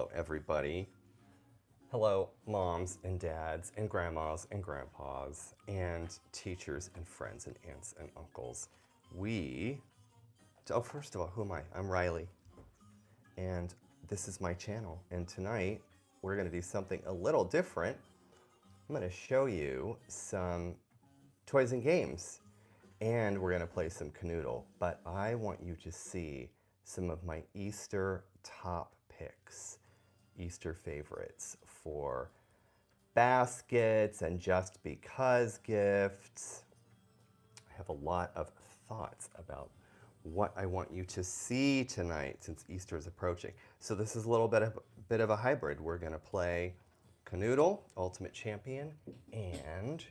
Hello, everybody. Hello, moms and dads and grandmas and grandpas and teachers and friends and aunts and uncles. First of all, who am I? I'm Riley, and this is my channel. And tonight, we're gonna do something a little different. I'm gonna show you some toys and games, and we're gonna play some Kanoodle. But I want you to see some of my Easter top picks, Easter favorites for baskets and just because gifts. I have a lot of thoughts about what I want you to see tonight since Easter is approaching. So this is a little bit of a hybrid. We're gonna play Kanoodle, Ultimate Champion, and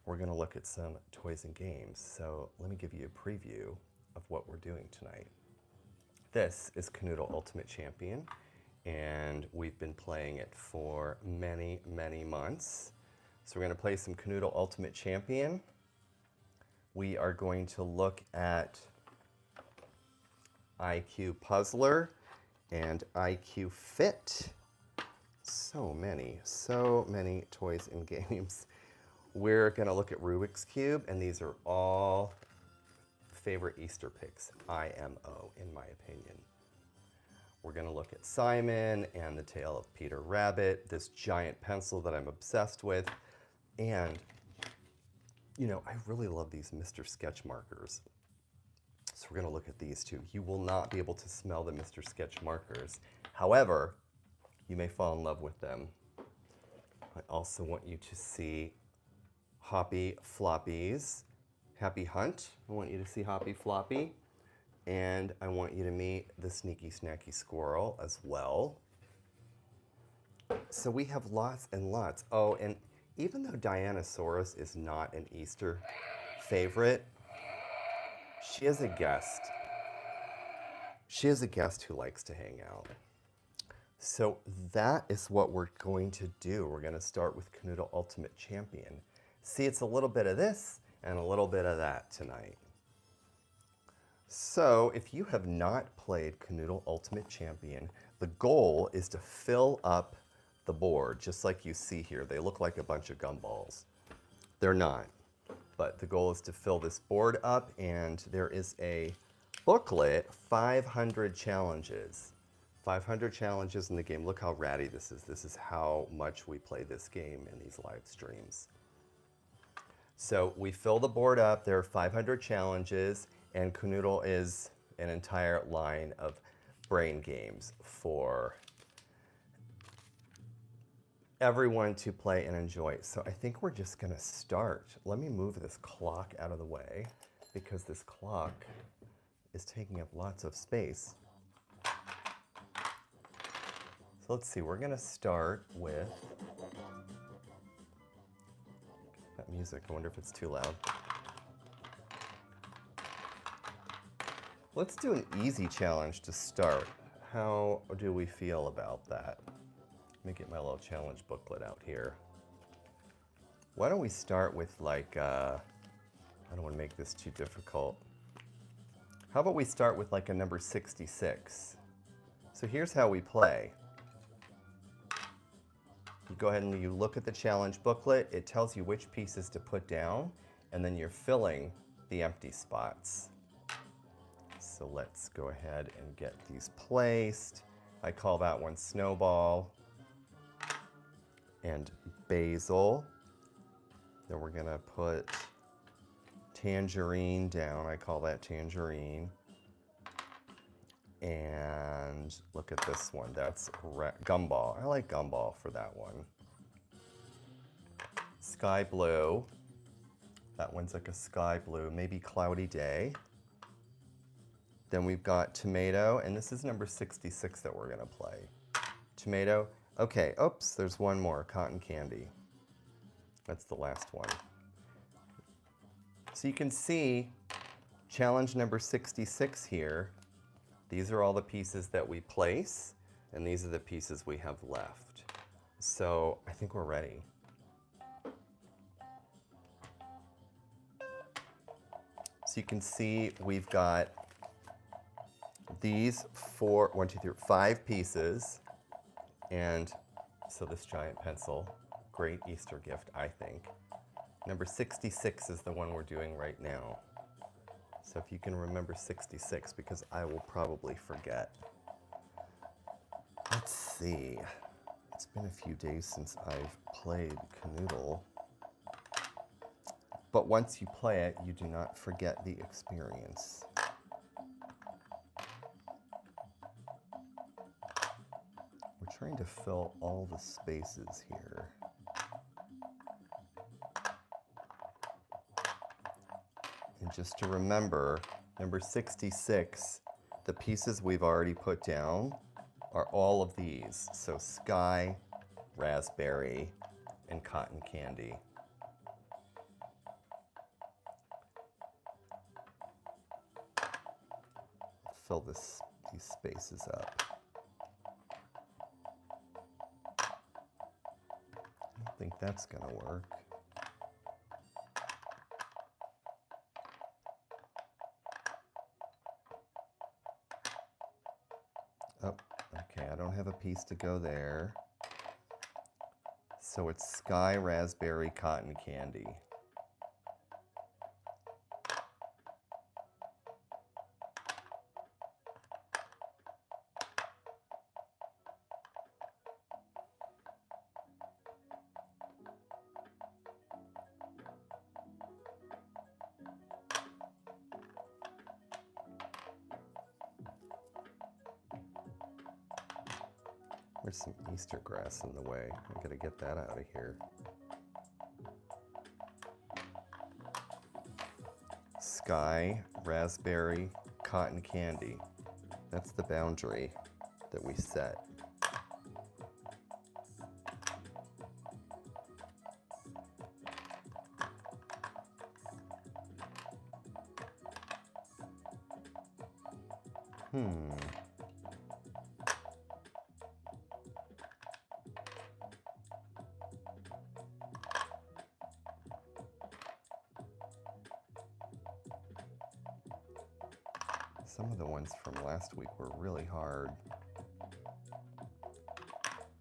we're gonna look at some toys and games. So let me give you a preview of what we're doing tonight. This is Kanoodle Ultimate Champion, and we've been playing it for many, many months. So we're gonna play some Kanoodle Ultimate Champion. We are going to look at IQ Puzzler and IQ Fit. So many toys and games. We're gonna look at Rubik's Cube, and these are all favorite Easter picks, IMO, in my opinion. We're gonna look at Simon and the Tale of Peter Rabbit, this giant pencil that I'm obsessed with, and you know, I really love these Mr. Sketch markers. So we're gonna look at these two. You will not be able to smell the Mr. Sketch markers. However, you may fall in love with them. I also want you to see Hoppy Floppies. Happy Hunt, I want you to see Hoppy Floppy. And I want you to meet the Sneaky Snacky Squirrel as well. So we have lots and lots. Oh, and even though Dianasaurus is not an Easter favorite, she is a guest. She is a guest who likes to hang out. So that is what we're going to do. We're gonna start with Kanoodle Ultimate Champion. See, it's a little bit of this and a little bit of that tonight. So if you have not played Kanoodle Ultimate Champion, the goal is to fill up the board, just like you see here. They look like a bunch of gumballs. They're not, but the goal is to fill this board up, and there is a booklet, 500 challenges. 500 challenges in the game. Look how ratty this is. This is how much we play this game in these live streams. So we fill the board up, there are 500 challenges, and Kanoodle is an entire line of brain games for everyone to play and enjoy. So I think we're just gonna start. Let me move this clock out of the way because this clock is taking up lots of space. So let's see, we're gonna start with that music. I wonder if it's too loud. Let's do an easy challenge to start. How do we feel about that? Let me get my little challenge booklet out here. Why don't we start with like, I don't want to make this too difficult. How about we start with like a number 66? So here's how we play. You go ahead and you look at the challenge booklet. It tells you which pieces to put down, and then you're filling the empty spots. So let's go ahead and get these placed. I call that one Snowball and Basil. Then we're gonna put Tangerine down. I call that Tangerine. And look at this one, that's Gumball. I like Gumball for that one. Sky Blue, that one's like a sky blue, maybe Cloudy Day. Then we've got Tomato, and this is number 66 that we're gonna play. Tomato, okay, oops, there's one more, Cotton Candy. That's the last one. So you can see challenge number 66 here. These are all the pieces that we place, and these are the pieces we have left. So I think we're ready. So you can see we've got these 5 pieces. And so this giant pencil, great Easter gift, I think. Number 66 is the one we're doing right now. So if you can remember 66, because I will probably forget. Let's see. It's been a few days since I've played Kanoodle. But once you play it, you do not forget the experience. We're trying to fill all the spaces here. And just to remember, number 66, the pieces we've already put down are all of these. So sky, raspberry, and cotton candy. Fill these spaces up. I don't think that's going to work. Oh, okay, I don't have a piece to go there. So it's sky, raspberry, cotton candy. There's some Easter grass in the way. I'm gonna get that out of here. Sky, raspberry, cotton candy. That's the boundary that we set. Some of the ones from last week were really hard.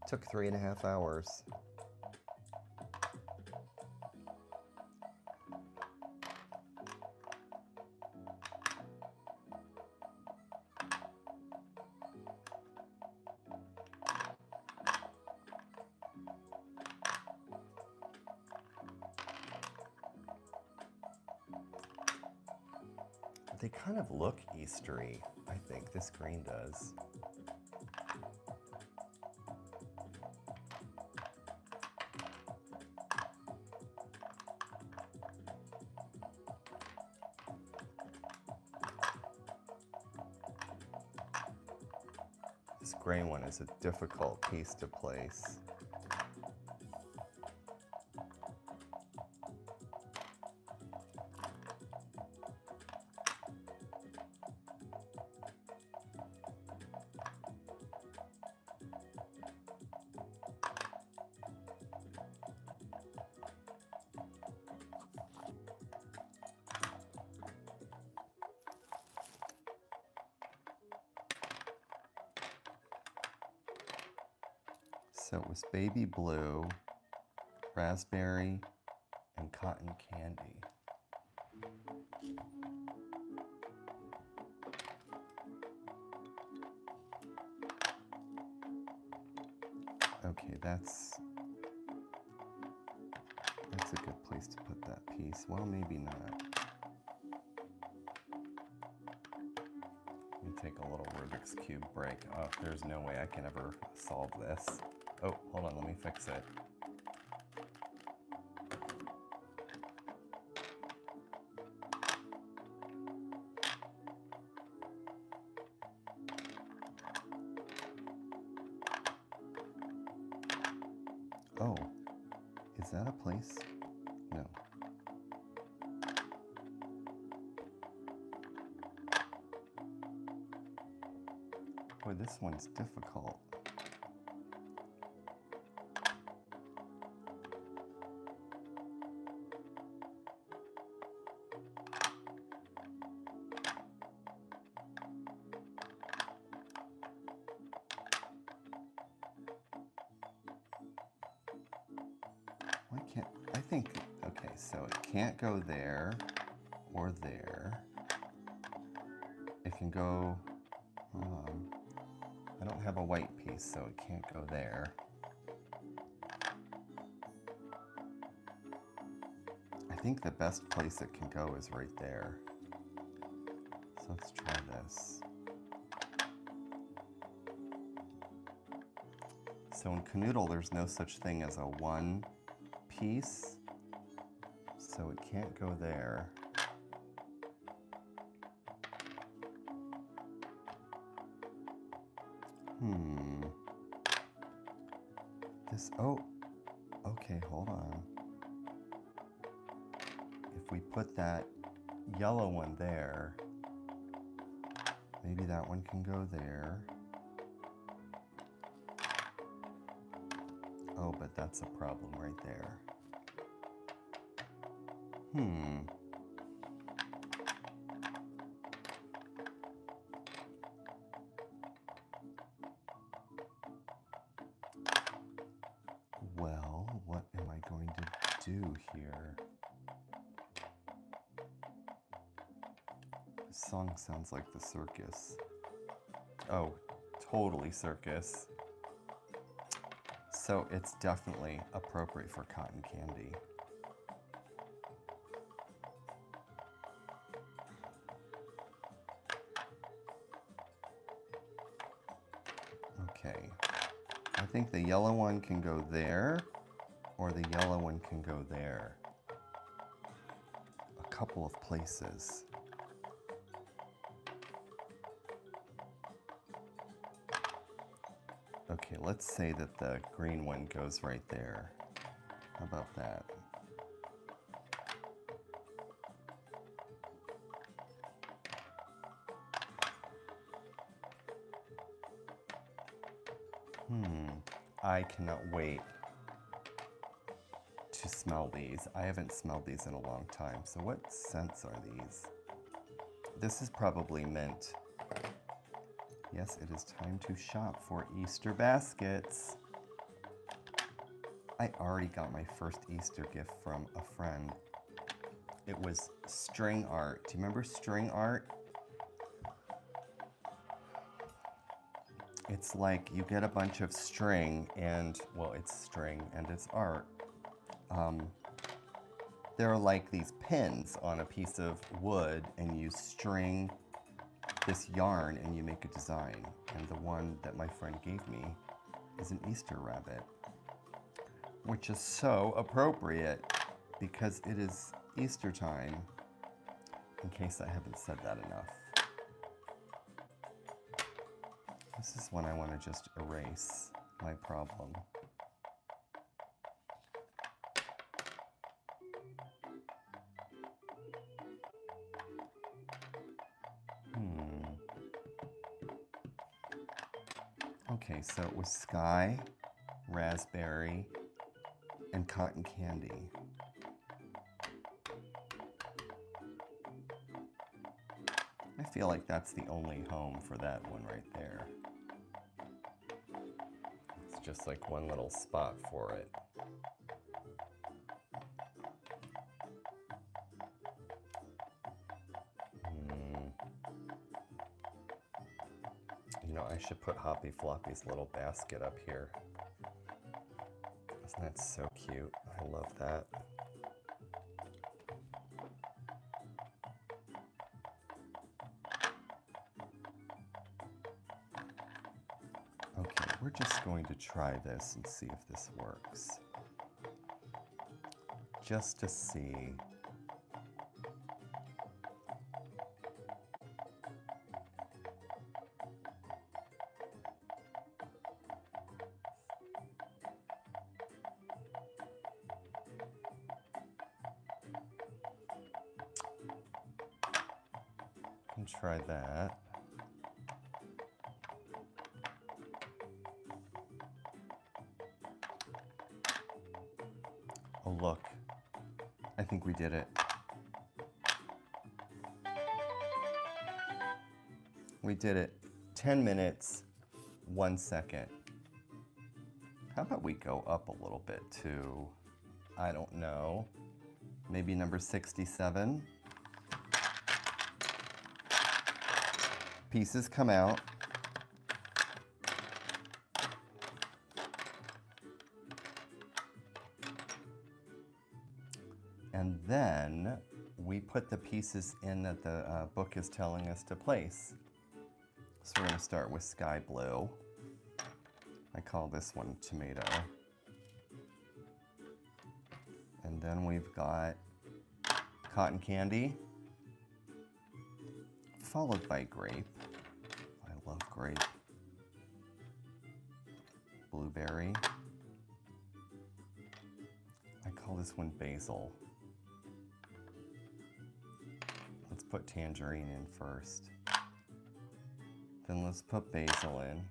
Took 3.5 hours. They kind of look Eastery, I think. This green does. This gray one is a difficult piece to place. So it was baby blue, raspberry, and cotton candy. Okay, that's a good place to put that piece. Well, maybe not. Let me take a little Rubik's Cube break. Oh, there's no way I can ever solve this. Oh, hold on, let me fix it. Oh, is that a place? No. Boy, this one's difficult. can't, I think, okay, so it can't go there or there. It can go, hold on. I don't have a white piece, so it can't go there. I think the best place it can go is right there. So let's try this. So in Kanoodle, there's no such thing as a one piece, so it can't go there. This, oh, okay, hold on. If we put that yellow one there, maybe that one can go there. Oh, but that's a problem right there. Well, what am I going to do here? This song sounds like the circus. Oh, totally circus. So it's definitely appropriate for cotton candy. Okay, I think the yellow one can go there, or the yellow one can go there. A couple of places. Okay, let's say that the green one goes right there. How about that? I cannot wait to smell these. I haven't smelled these in a long time. So what scents are these? This is probably mint. Yes, it is time to shop for Easter baskets. I already got my first Easter gift from a friend. It was string art. Do you remember string art? It's like you get a bunch of string and, well, it's string and it's art. There are like these pins on a piece of wood and you string this yarn and you make a design. And the one that my friend gave me is an Easter rabbit, which is so appropriate because it is Easter time, in case I haven't said that enough. This is when I want to just erase my problem. Okay, so it was sky, raspberry, and cotton candy. I feel like that's the only home for that one right there. It's just like one little spot for it. You know, I should put Hoppy Floppy's little basket up here. Isn't that so cute? I love that. Okay, we're just going to try this and see if this works. Just to see. And try that. Oh, look. I think we did it. We did it. 10 minutes, 1 second. How about we go up a little bit to I don't know, maybe number 67. Pieces come out. And then we put the pieces in that the book is telling us to place. So we're going to start with sky blue. I call this one tomato. And then we've got cotton candy, followed by grape. I love grape. Blueberry. I call this one basil. Let's put tangerine in first. Then let's put basil in.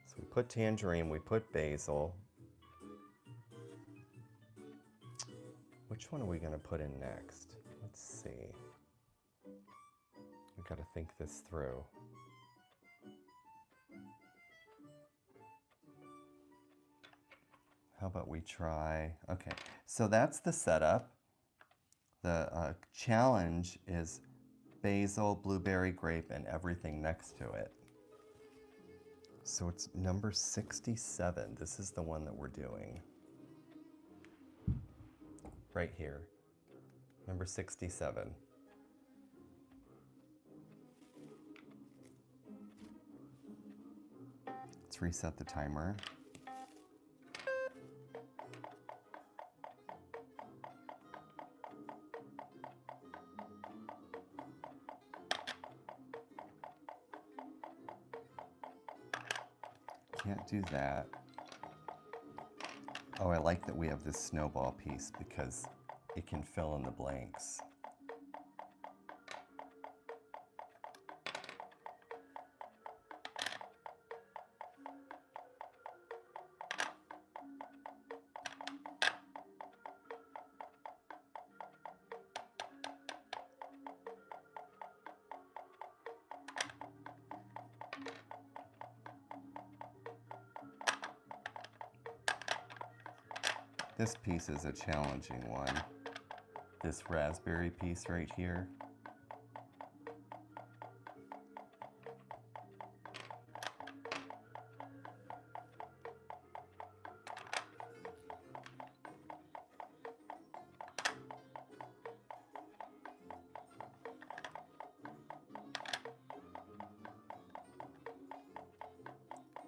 So we put tangerine, we put basil. Which one are we going to put in next? Let's see. We've got to think this through. How about we try, okay, so that's the setup. The challenge is basil, blueberry, grape, and everything next to it. So it's number 67. This is the one that we're doing. Right here, number 67. Let's reset the timer. Can't do that. Oh, I like that we have this snowball piece because it can fill in the blanks. This piece is a challenging one. This raspberry piece right here.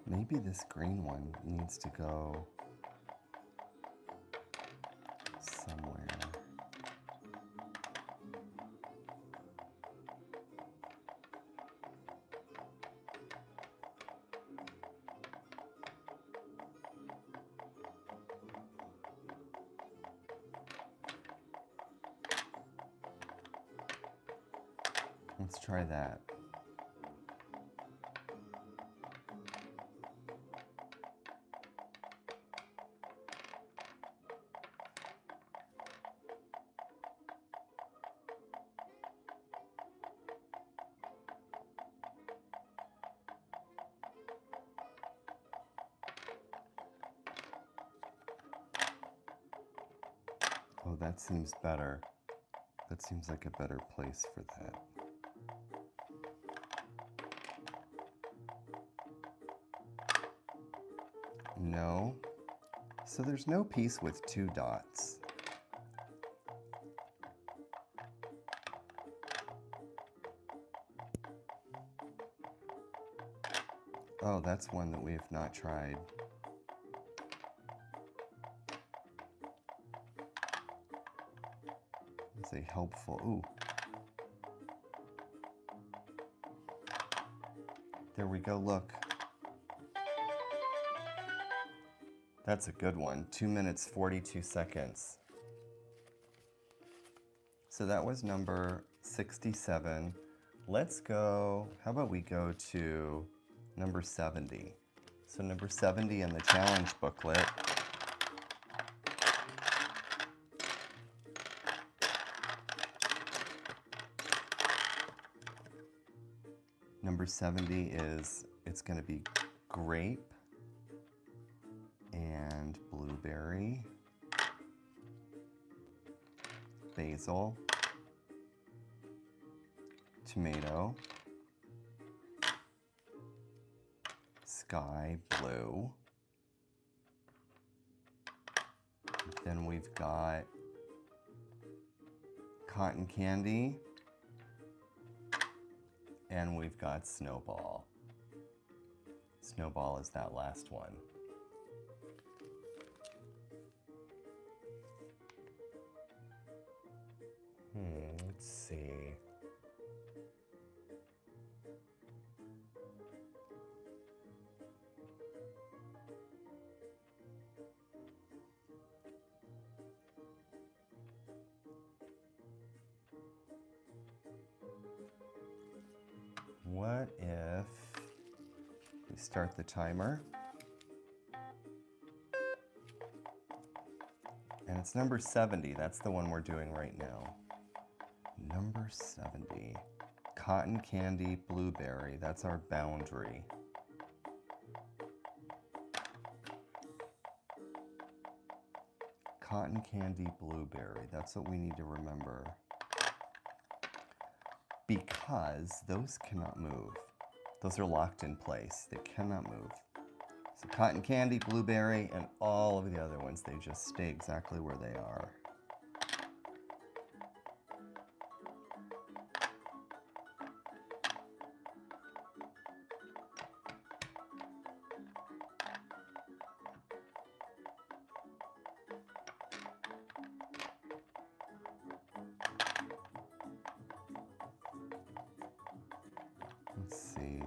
Maybe this green one needs to go somewhere. Let's try that. Oh, that seems better. That seems like a better place for that. No. So there's no piece with 2 dots. Oh, that's one that we have not tried. It's a helpful, ooh. There we go, look. That's a good one, 2 minutes, 42 seconds. So that was number 67. Let's go, how about we go to number 70. So number 70 in the challenge booklet. Number 70 is, it's going to be grape, and blueberry, basil, tomato, sky blue. Then we've got cotton candy, and we've got snowball. Snowball is that last one. Let's see. What if we start the timer? And it's number 70. That's the one we're doing right now. Number 70. Cotton candy, blueberry. That's our boundary. Cotton candy, blueberry. That's what we need to remember. Because those cannot move. Those are locked in place. They cannot move. So cotton candy, blueberry, and all of the other ones, they just stay exactly where they are. Let's see.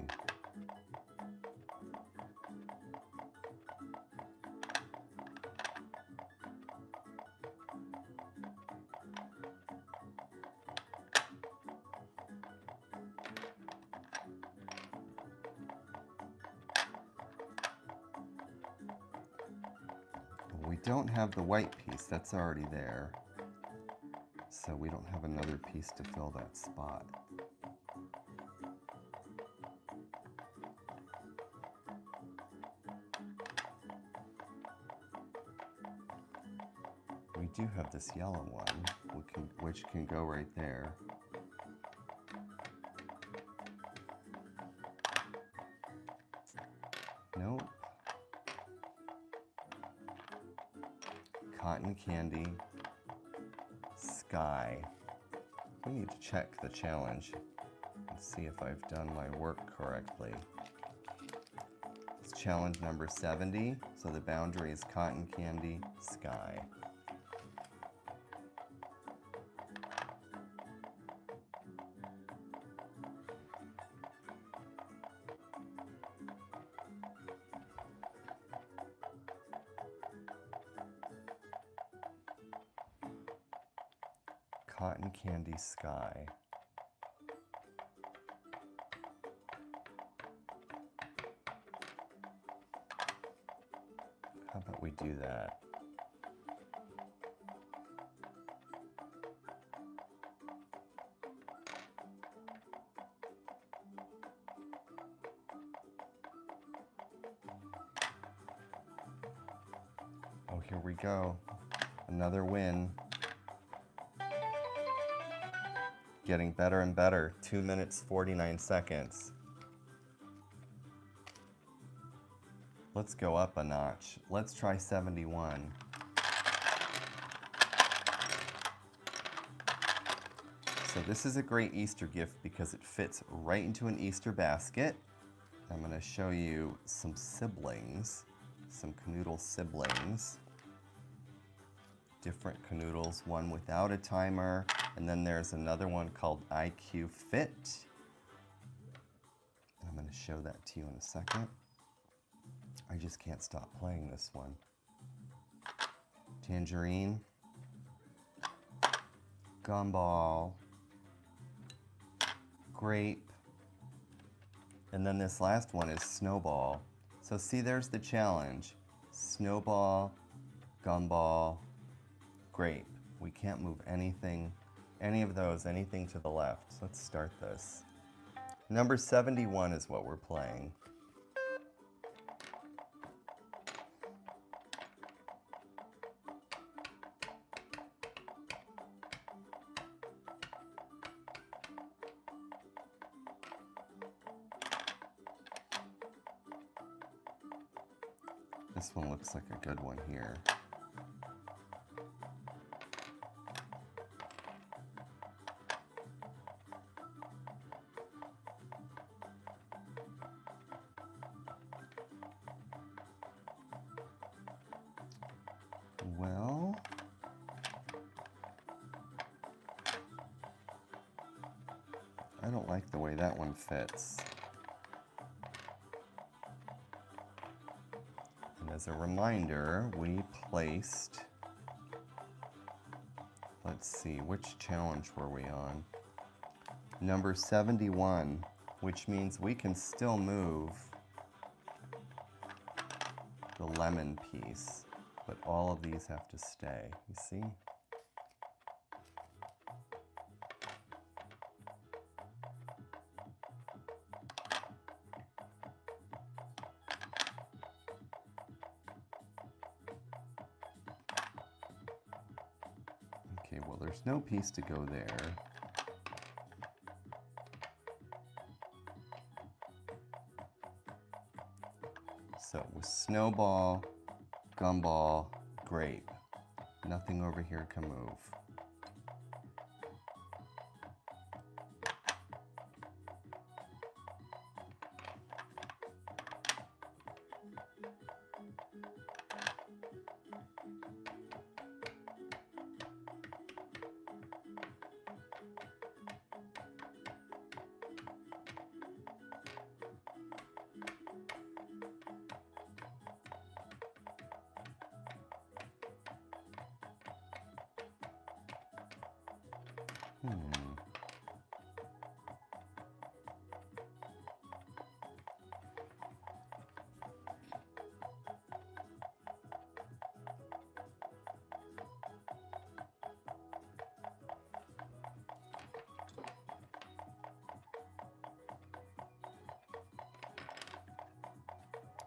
We don't have the white piece, that's already there. So we don't have another piece to fill that spot. We do have this yellow one, which can go right there. Nope. Cotton candy, sky. We need to check the challenge and see if I've done my work correctly. It's challenge number 70, so the boundary is cotton candy, sky. Cotton candy, sky. How about we do that? Oh, here we go. Another win. Getting better and better. 2 minutes, 49 seconds. Let's go up a notch. Let's try 71. So this is a great Easter gift because it fits right into an Easter basket. I'm going to show you some siblings, some Kanoodle siblings. Different Kanoodles, one without a timer, and then there's another one called IQ Fit. And I'm going to show that to you in a second. I just can't stop playing this one. Tangerine, gumball, grape, and then this last one is snowball. So see, there's the challenge. Snowball, gumball, grape. We can't move anything, any of those, anything to the left. So let's start this. Number 71 is what we're playing. This one looks like a good one here. Well, I don't like the way that one fits. And as a reminder, we placed, let's see, which challenge were we on? Number 71, which means we can still move the lemon piece, but all of these have to stay, you see? Okay, well, there's no piece to go there. So with snowball, gumball, grape, nothing over here can move.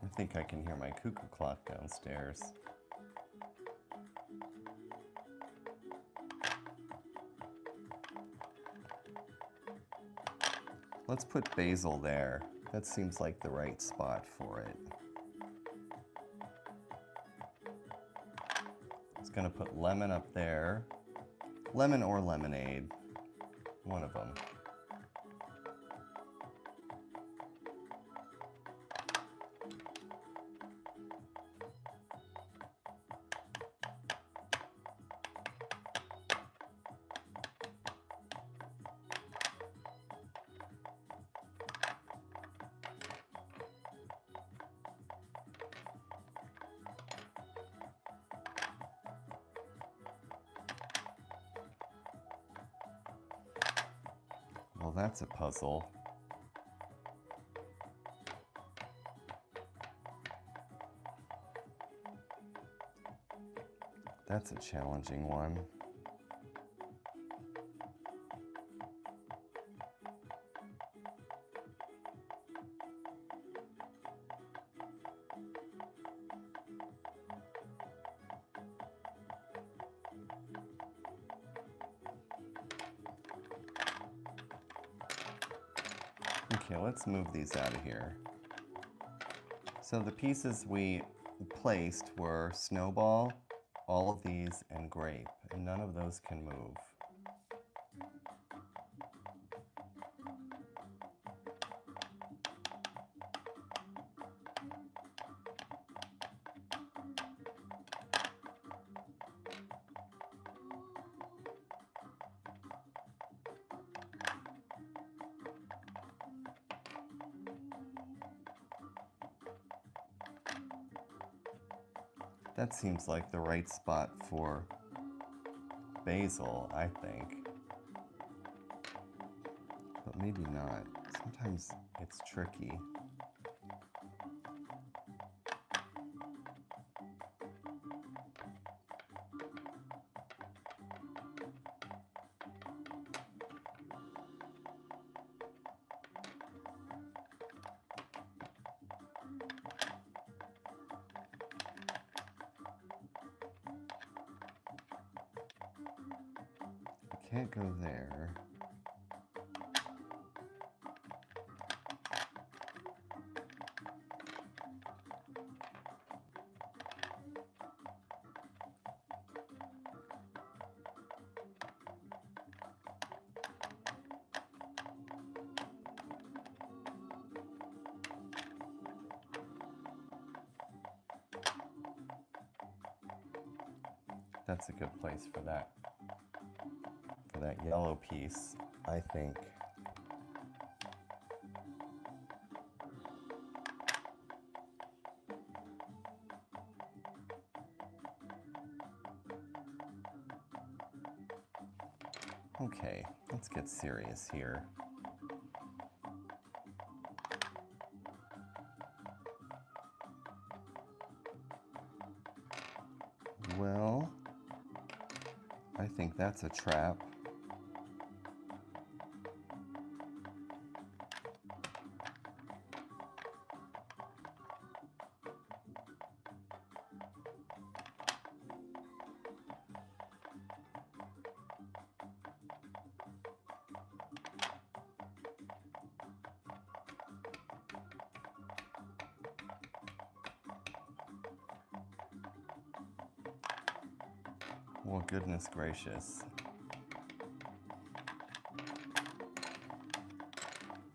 I think I can hear my cuckoo clock downstairs. Let's put basil there. That seems like the right spot for it. I was gonna put lemon up there. Lemon or lemonade, one of them. Well, that's a puzzle. That's a challenging one. Okay, let's move these out of here. So the pieces we placed were snowball, all of these, and grape, and none of those can move. That seems like the right spot for basil, I think. But maybe not. Sometimes it's tricky. Can't go there. That's a good place for that yellow piece, I think. Okay, let's get serious here. Well, I think that's a trap. Well, goodness gracious.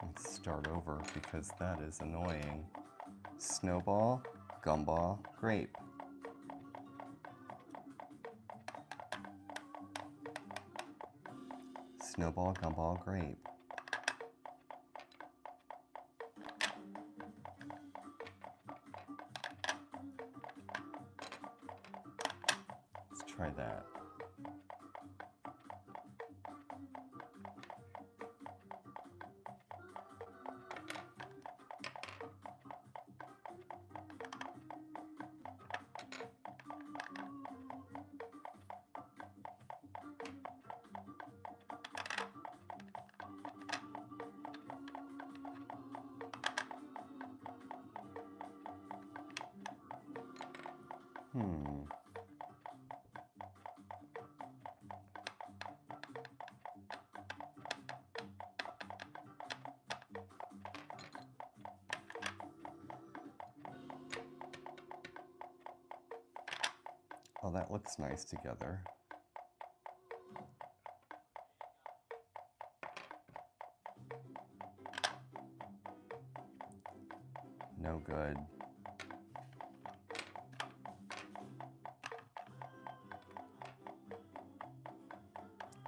Let's start over because that is annoying. Snowball, gumball, grape. Snowball, gumball, grape. Let's try that. Oh, that looks nice together. No good.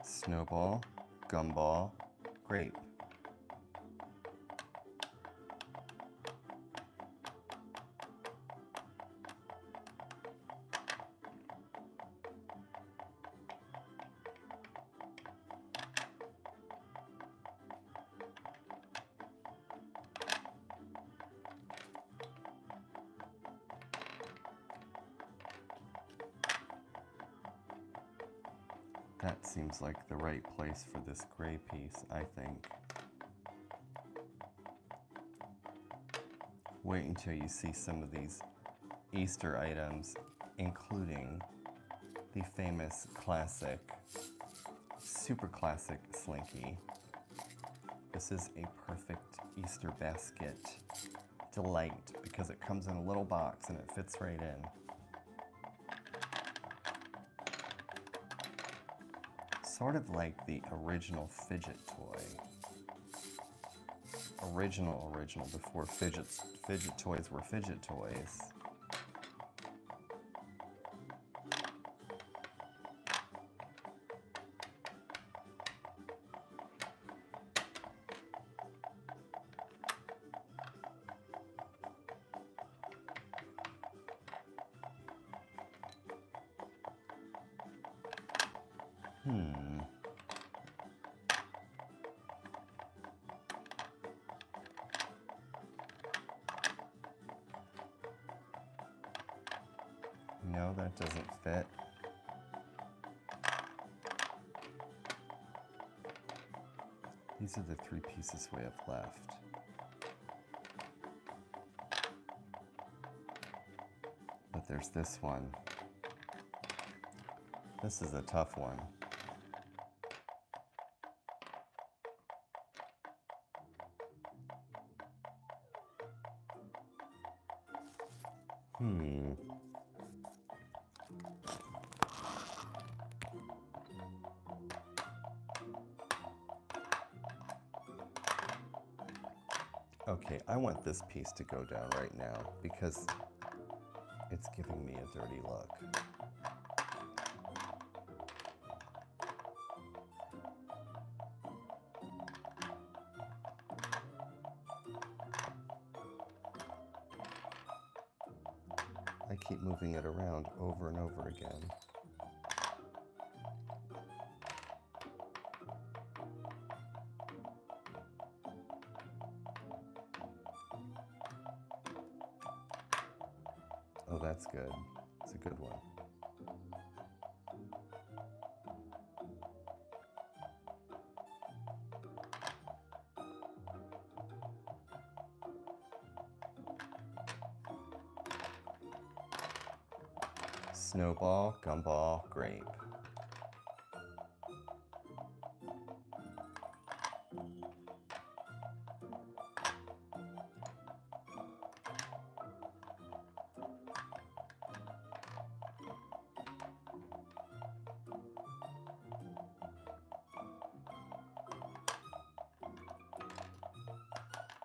Snowball, gumball, grape. That seems like the right place for this gray piece, I think. Wait until you see some of these Easter items, including the famous classic, super classic Slinky. This is a perfect Easter basket delight because it comes in a little box and it fits right in. Sort of like the original fidget toy. Original, before fidget toys were fidget toys. No, that doesn't fit. These are the 3 pieces we have left. But there's this one. This is a tough one. Okay, I want this piece to go down right now because it's giving me a dirty look. I keep moving it around over and over again. Oh, that's good. It's a good one. Snowball, gumball, grape.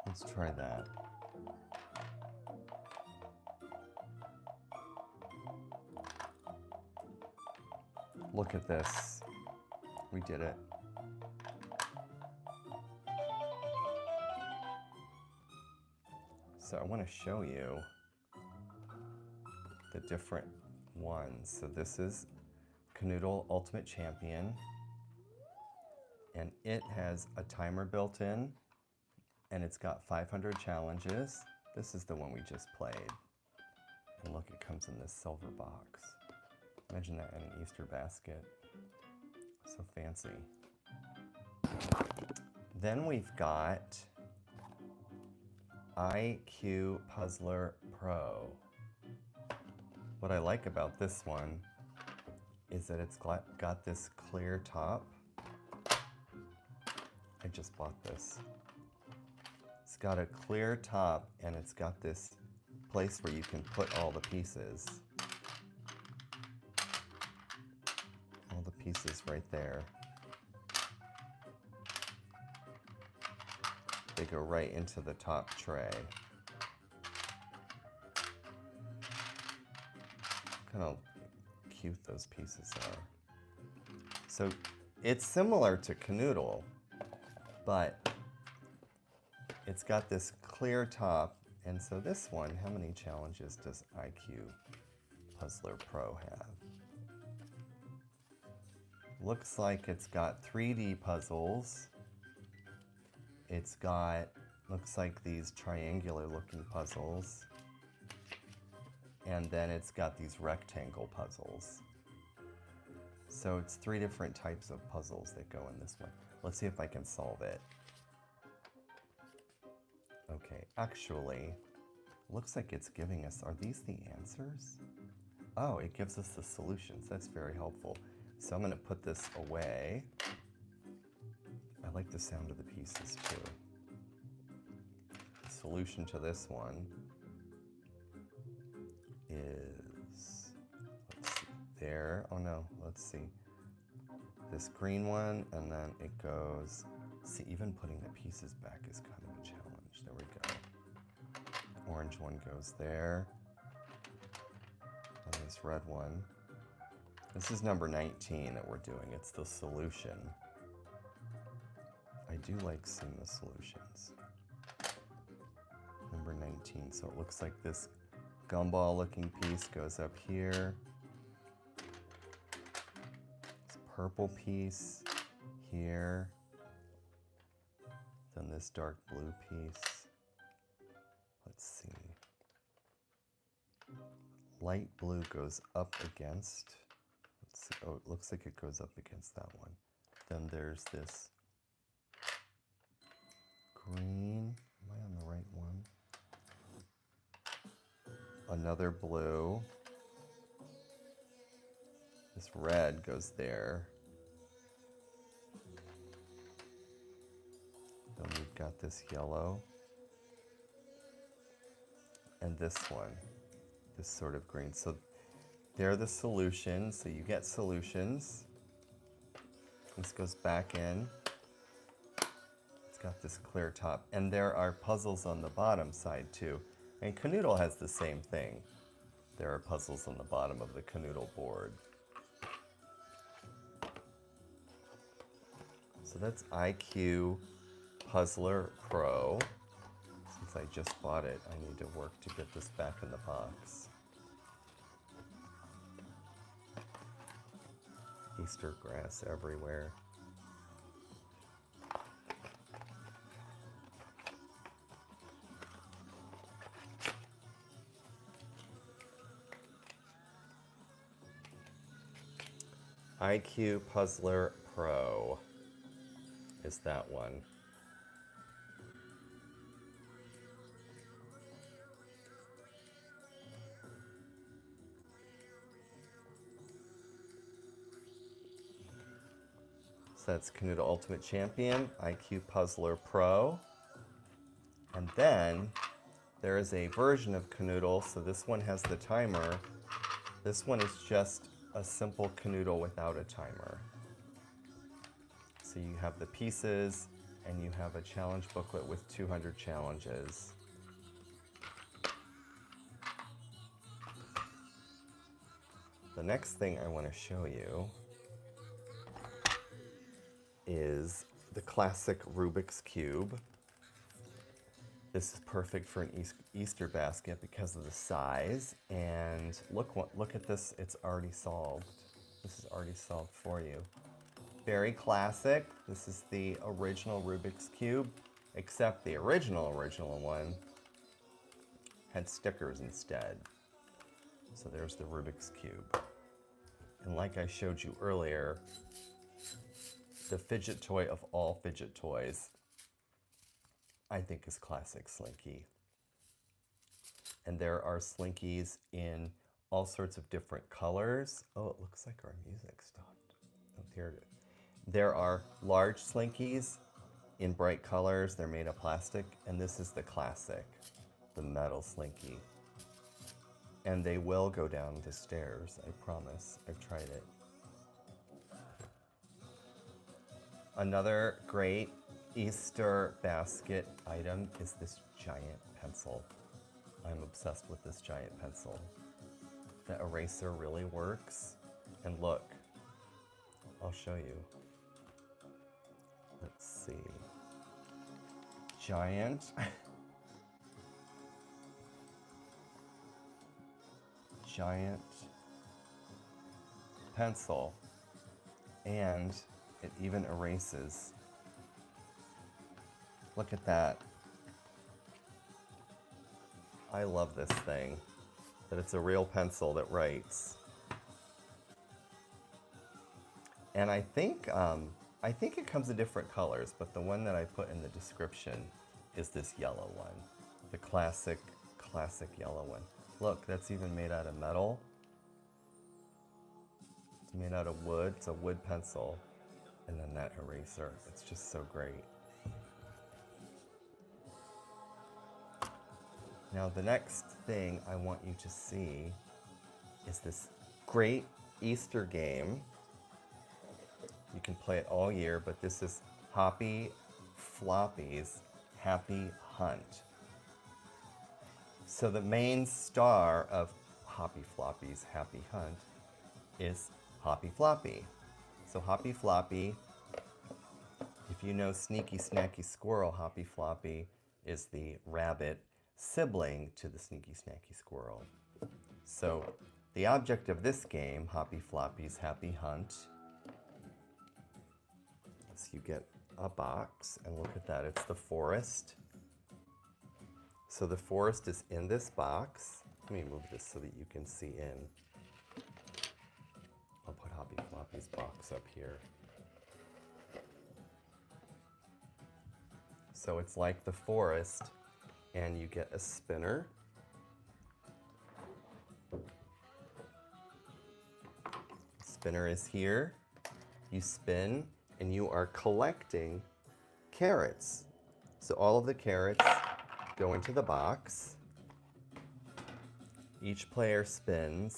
Let's try that. Look at this. We did it. So I want to show you the different ones. So this is Kanoodle Ultimate Champion, and it has a timer built in, and it's got 500 challenges. This is the one we just played. And look, it comes in this silver box. Imagine that in an Easter basket. So fancy. Then we've got IQ Puzzler Pro. What I like about this one is that it's got this clear top. I just bought this. It's got a clear top, and it's got this place where you can put all the pieces. All the pieces right there. They go right into the top tray. Look how cute those pieces are. So it's similar to Kanoodle, but it's got this clear top. And so this one, how many challenges does IQ Puzzler Pro have? Looks like it's got 3D puzzles. It's got, looks like these triangular looking puzzles. And then it's got these rectangle puzzles. So it's 3 different types of puzzles that go in this one. Let's see if I can solve it. Okay, actually, looks like it's giving us, are these the answers? Oh, it gives us the solutions. That's very helpful. So I'm going to put this away. I like the sound of the pieces too. The solution to this one is, let's see, there. Oh no, let's see. This green one, and then it goes, see, even putting the pieces back is kind of a challenge. There we go. Orange one goes there. And this red one. This is number 19 that we're doing. It's the solution. I do like seeing the solutions. Number 19. So it looks like this gumball looking piece goes up here. This purple piece here. Then this dark blue piece. Let's see. Light blue goes up against. Let's see. Oh, it looks like it goes up against that one. Then there's this green. Am I on the right one? Another blue. This red goes there. Then we've got this yellow. And this one, this sort of green. So they're the solutions. So you get solutions. This goes back in. It's got this clear top. And there are puzzles on the bottom side too. And Kanoodle has the same thing. There are puzzles on the bottom of the Kanoodle board. So that's IQ Puzzler Pro. Since I just bought it, I need to work to get this back in the box. Easter grass everywhere. IQ Puzzler Pro is that one. So that's Kanoodle Ultimate Champion, IQ Puzzler Pro. And then there is a version of Kanoodle, so this one has the timer. This one is just a simple Kanoodle without a timer. So you have the pieces, and you have a challenge booklet with 200 challenges. The next thing I want to show you is the classic Rubik's Cube. This is perfect for an Easter basket because of the size. And look at this, it's already solved. This is already solved for you. Very classic. This is the original Rubik's Cube, except the original one had stickers instead. So there's the Rubik's Cube. And like I showed you earlier, the fidget toy of all fidget toys, I think, is classic Slinky. And there are Slinkies in all sorts of different colors. Oh, it looks like our music stopped. Oh, here it is. There are large Slinkies in bright colors. They're made of plastic. And this is the classic, the metal Slinky. And they will go down the stairs, I promise. I've tried it. Another great Easter basket item is this giant pencil. I'm obsessed with this giant pencil. The eraser really works. And look, I'll show you. Let's see. Giant. Giant pencil. And it even erases. Look at that. I love this thing, that it's a real pencil that writes. And I think it comes in different colors, but the one that I put in the description is this yellow one, the classic yellow one. Look, that's even made out of metal. It's made out of wood. It's a wood pencil. And then that eraser. It's just so great. Now the next thing I want you to see is this great Easter game. You can play it all year, but this is Hoppy Floppy's Happy Hunt. So the main star of Hoppy Floppy's Happy Hunt is Hoppy Floppy. So Hoppy Floppy, if you know Sneaky Snacky Squirrel, Hoppy Floppy is the rabbit sibling to the Sneaky Snacky Squirrel. So the object of this game, Hoppy Floppy's Happy Hunt, is you get a box, and look at that, it's the forest. So the forest is in this box. Let me move this so that you can see in. I'll put Hoppy Floppy's box up here. So it's like the forest, and you get a spinner. Spinner is here. You spin, and you are collecting carrots. So all of the carrots go into the box. Each player spins,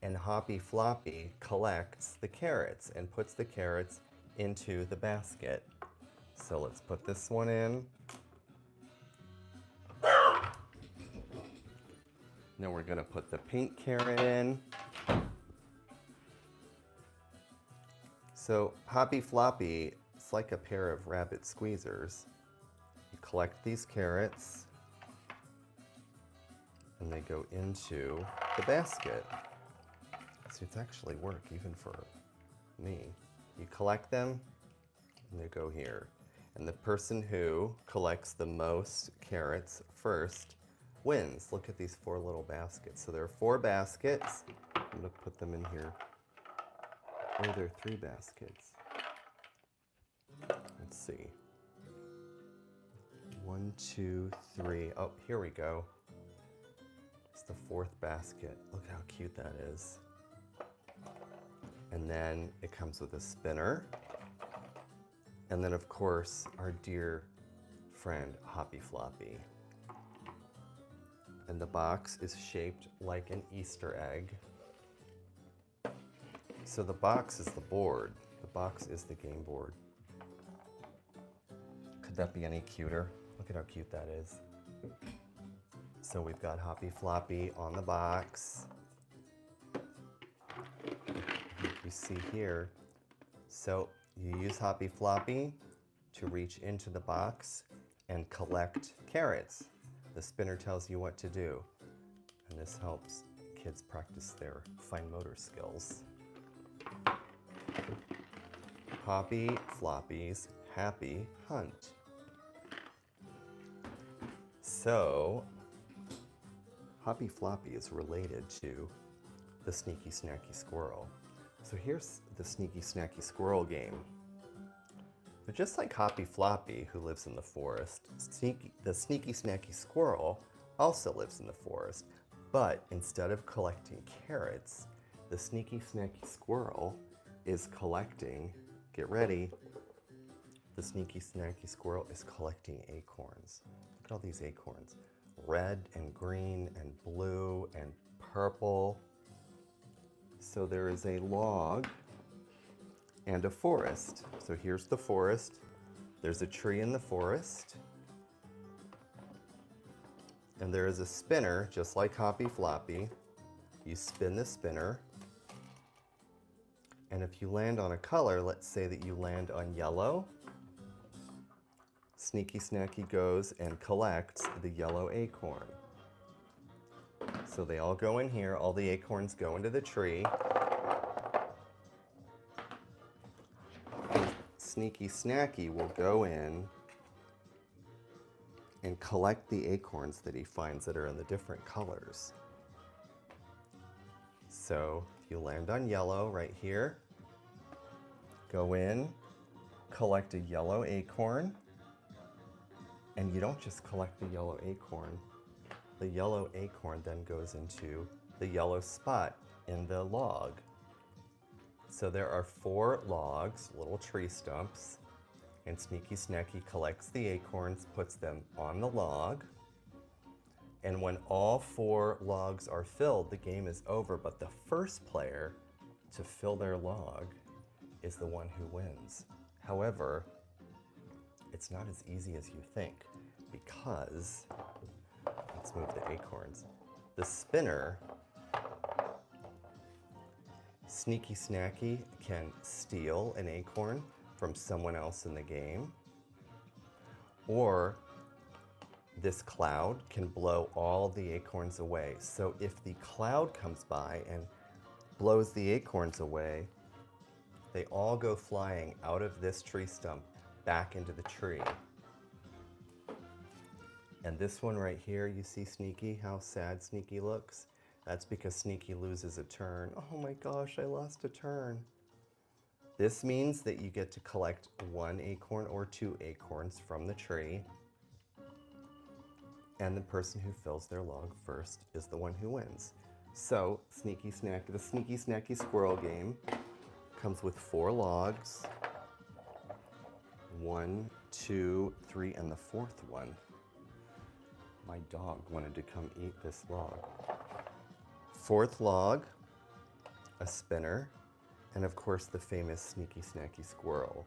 and Hoppy Floppy collects the carrots and puts the carrots into the basket. So let's put this one in. Now we're gonna put the pink carrot in. So Hoppy Floppy, it's like a pair of rabbit squeezers. You collect these carrots, and they go into the basket. It's actually work even for me. You collect them, and they go here. And the person who collects the most carrots first wins. Look at these 4 little baskets. So there are 4 baskets. I'm gonna put them in here. Oh, there are 3 baskets. Let's see. 1, 2, 3. Oh, here we go. It's the 4th basket. Look how cute that is. And then it comes with a spinner. And then, of course, our dear friend, Hoppy Floppy. And the box is shaped like an Easter egg. So the box is the board. The box is the game board. Could that be any cuter? Look at how cute that is. So we've got Hoppy Floppy on the box. You see here. So you use Hoppy Floppy to reach into the box and collect carrots. The spinner tells you what to do. And this helps kids practice their fine motor skills. Hoppy Floppy's Happy Hunt. So, Hoppy Floppy is related to the Sneaky Snacky Squirrel. So here's the Sneaky Snacky Squirrel game. But just like Hoppy Floppy, who lives in the forest, the Sneaky Snacky Squirrel also lives in the forest. But instead of collecting carrots, the Sneaky Snacky Squirrel is collecting, get ready, the Sneaky Snacky Squirrel is collecting acorns. Look at all these acorns. Red and green and blue and purple. So there is a log and a forest. So here's the forest. There's a tree in the forest. And there is a spinner, just like Hoppy Floppy. You spin the spinner. And if you land on a color, let's say that you land on yellow, Sneaky Snacky goes and collects the yellow acorn. So they all go in here, all the acorns go into the tree. And Sneaky Snacky will go in and collect the acorns that he finds that are in the different colors. So you land on yellow right here, go in, collect a yellow acorn. And you don't just collect the yellow acorn. The yellow acorn then goes into the yellow spot in the log. So there are 4 logs, little tree stumps, and Sneaky Snacky collects the acorns, puts them on the log. And when all 4 logs are filled, the game is over, but the first player to fill their log is the one who wins. However, it's not as easy as you think, because, let's move the acorns. The spinner, Sneaky Snacky can steal an acorn from someone else in the game, or this cloud can blow all the acorns away. So if the cloud comes by and blows the acorns away, they all go flying out of this tree stump back into the tree. And this one right here, you see Sneaky, how sad Sneaky looks? That's because Sneaky loses a turn. Oh my gosh, I lost a turn. This means that you get to collect 1 acorn or 2 acorns from the tree. And the person who fills their log first is the one who wins. So, the Sneaky Snacky Squirrel game comes with 4 logs. 1, 2, 3, and the 4th one. My dog wanted to come eat this log. 4th log, a spinner, and of course the famous Sneaky Snacky Squirrel.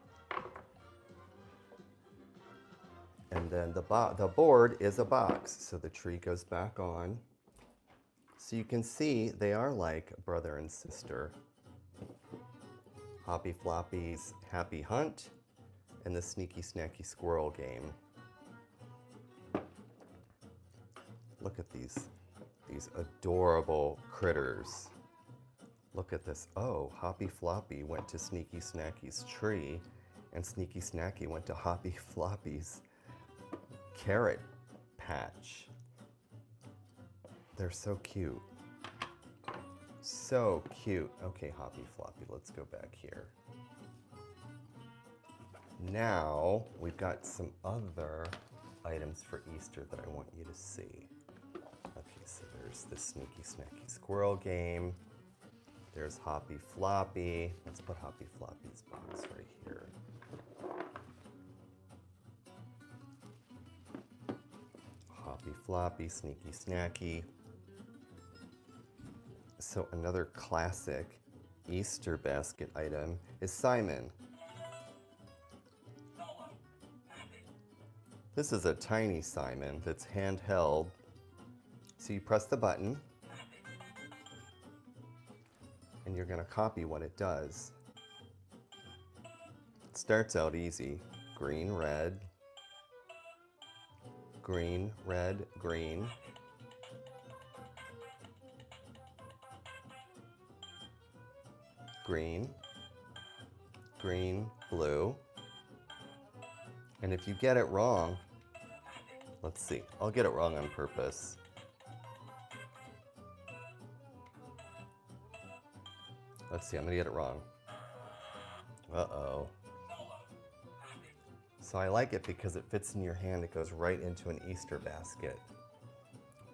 And then the board is a box, so the tree goes back on. So you can see they are like brother and sister. Hoppy Floppy's Happy Hunt and the Sneaky Snacky Squirrel game. Look at these adorable critters. Look at this. Oh, Hoppy Floppy went to Sneaky Snacky's tree, and Sneaky Snacky went to Hoppy Floppy's carrot patch. They're so cute. So cute. Okay, Hoppy Floppy, let's go back here. Now, we've got some other items for Easter that I want you to see. Okay, so there's the Sneaky Snacky Squirrel game. There's Hoppy Floppy. Let's put Hoppy Floppy's box right here. Hoppy Floppy, Sneaky Snacky. So another classic Easter basket item is Simon. This is a tiny Simon that's handheld. So you press the button, and you're going to copy what it does. It starts out easy. Green, red, green, red, green. Green, green, blue. And if you get it wrong, let's see, I'll get it wrong on purpose. Let's see, I'm gonna get it wrong. Uh-oh. So I like it because it fits in your hand. It goes right into an Easter basket.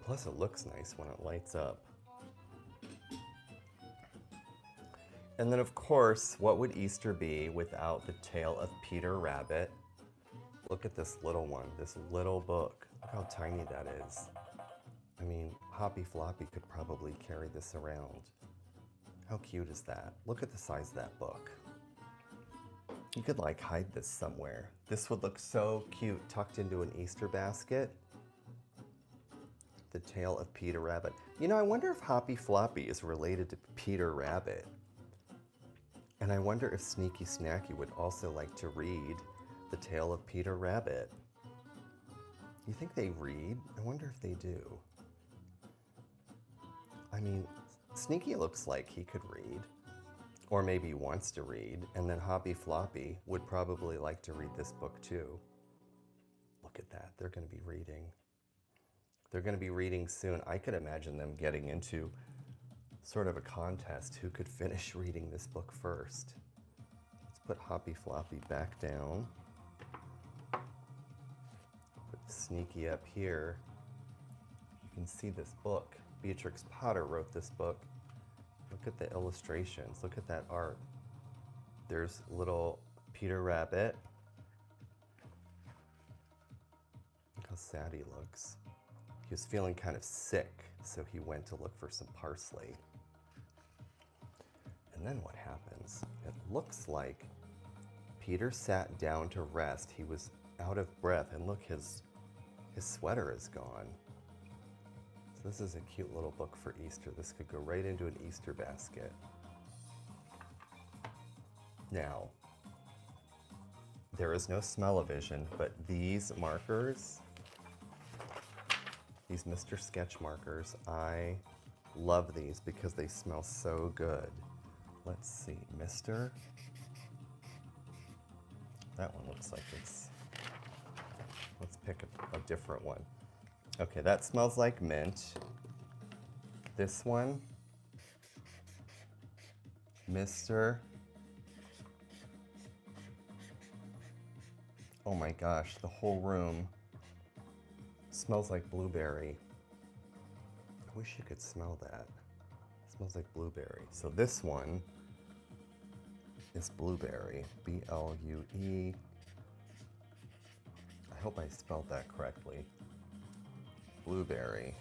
Plus it looks nice when it lights up. And then of course, what would Easter be without the tale of Peter Rabbit? Look at this little one, this little book. Look how tiny that is. I mean, Hoppy Floppy could probably carry this around. How cute is that? Look at the size of that book. You could like hide this somewhere. This would look so cute tucked into an Easter basket. The Tale of Peter Rabbit. You know, I wonder if Hoppy Floppy is related to Peter Rabbit. And I wonder if Sneaky Snacky would also like to read The Tale of Peter Rabbit. You think they read? I wonder if they do. I mean, Sneaky looks like he could read, or maybe wants to read, and then Hoppy Floppy would probably like to read this book too. Look at that, they're going to be reading. They're going to be reading soon. I could imagine them getting into sort of a contest who could finish reading this book first. Let's put Hoppy Floppy back down. Put Sneaky up here. You can see this book. Beatrix Potter wrote this book. Look at the illustrations. Look at that art. There's little Peter Rabbit. Look how sad he looks. He was feeling kind of sick, so he went to look for some parsley. And then what happens? It looks like Peter sat down to rest. He was out of breath, and look, his sweater is gone. So this is a cute little book for Easter. This could go right into an Easter basket. Now, there is no smell-o-vision, but these markers, these Mr. Sketch markers, I love these because they smell so good. Let's see, Mr. That one looks like it's, let's pick a different one. Okay, that smells like mint. This one, Mr. Oh my gosh, the whole room smells like blueberry. I wish you could smell that. It smells like blueberry. So this one is blueberry, B-L-U-E. I hope I spelled that correctly. Blueberry.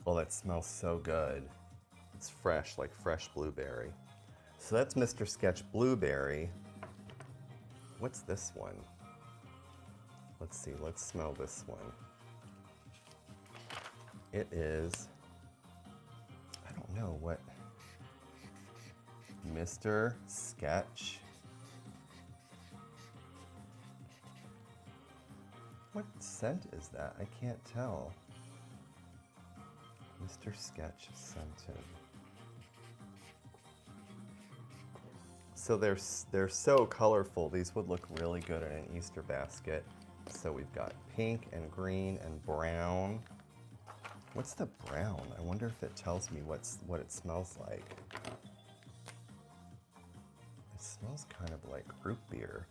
Oh, that smells so good. It's fresh, like fresh blueberry. So that's Mr. Sketch Blueberry. What's this one? Let's see, let's smell this one. It is, I don't know what, Mr. Sketch. What scent is that? I can't tell. Mr. Sketch scented. So they're so colorful. These would look really good in an Easter basket. So we've got pink and green and brown. What's the brown? I wonder if it tells me what it smells like. It smells kind of like root beer.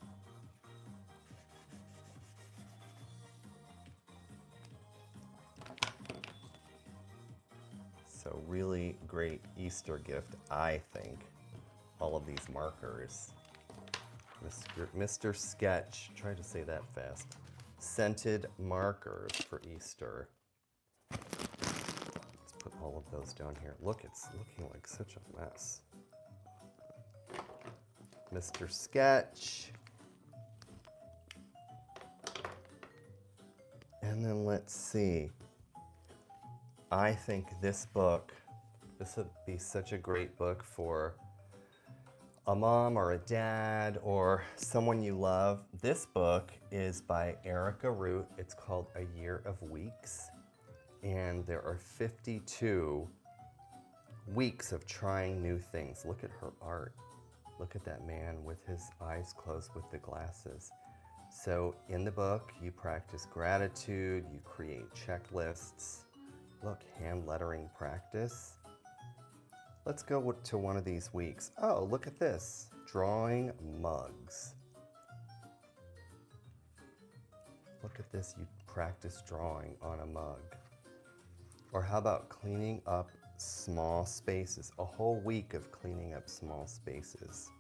So really great Easter gift, I think. All of these markers. Mr. Sketch, try to say that fast. Scented markers for Easter. Let's put all of those down here. Look, it's looking like such a mess. Mr. Sketch. And then let's see. I think this book, this would be such a great book for a mom or a dad or someone you love. This book is by Erica Root. It's called A Year of Weeks. And there are 52 weeks of trying new things. Look at her art. Look at that man with his eyes closed with the glasses. So in the book, you practice gratitude, you create checklists. Look, hand lettering practice. Let's go to one of these weeks. Oh, look at this. Drawing mugs. Look at this. You practice drawing on a mug. Or how about cleaning up small spaces? A whole week of cleaning up small spaces.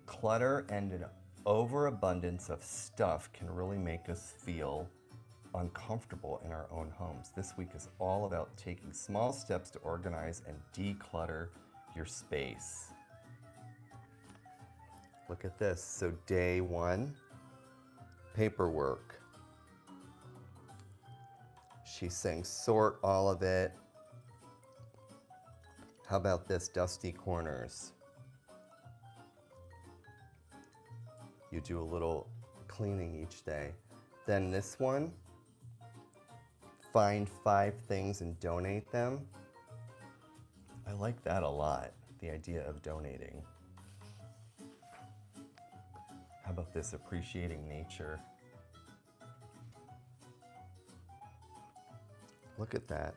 Clutter and an overabundance of stuff can really make us feel uncomfortable in our own homes. This week is all about taking small steps to organize and declutter your space. Look at this. So day 1, paperwork. She's saying sort all of it. How about this, dusty corners? You do a little cleaning each day. Then this one, find 5 things and donate them. I like that a lot, the idea of donating. How about this, appreciating nature? Look at that.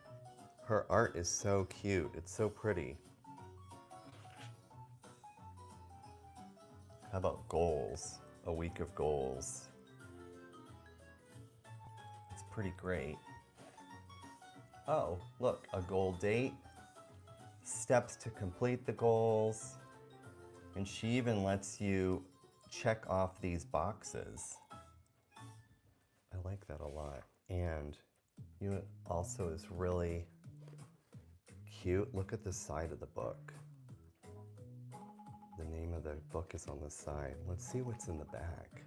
Her art is so cute. It's so pretty. How about goals? A week of goals. It's pretty great. Oh, look, a goal date, steps to complete the goals, and she even lets you check off these boxes. I like that a lot. And you know, also is really cute. Look at the side of the book. The name of the book is on the side. Let's see what's in the back.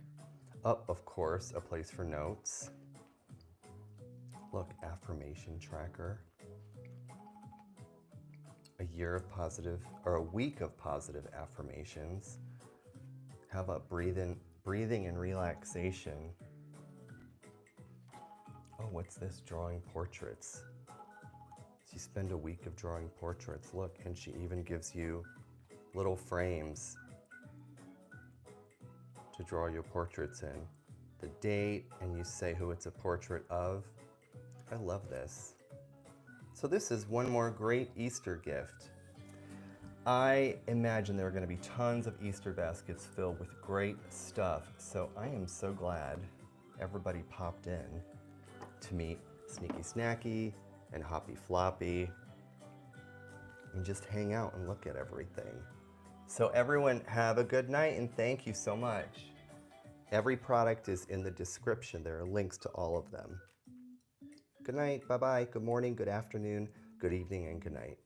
Up, of course, a place for notes. Look, affirmation tracker. A week of positive affirmations. How about breathing and relaxation? Oh, what's this? Drawing portraits. So you spend a week of drawing portraits. Look, and she even gives you little frames to draw your portraits in. The date, and you say who it's a portrait of. I love this. So this is one more great Easter gift. I imagine there are going to be tons of Easter baskets filled with great stuff. So I am so glad everybody popped in to meet Sneaky Snacky and Hoppy Floppy and just hang out and look at everything. So everyone have a good night and thank you so much. Every product is in the description. There are links to all of them. Good night, bye-bye, good morning, good afternoon, good evening, and good night.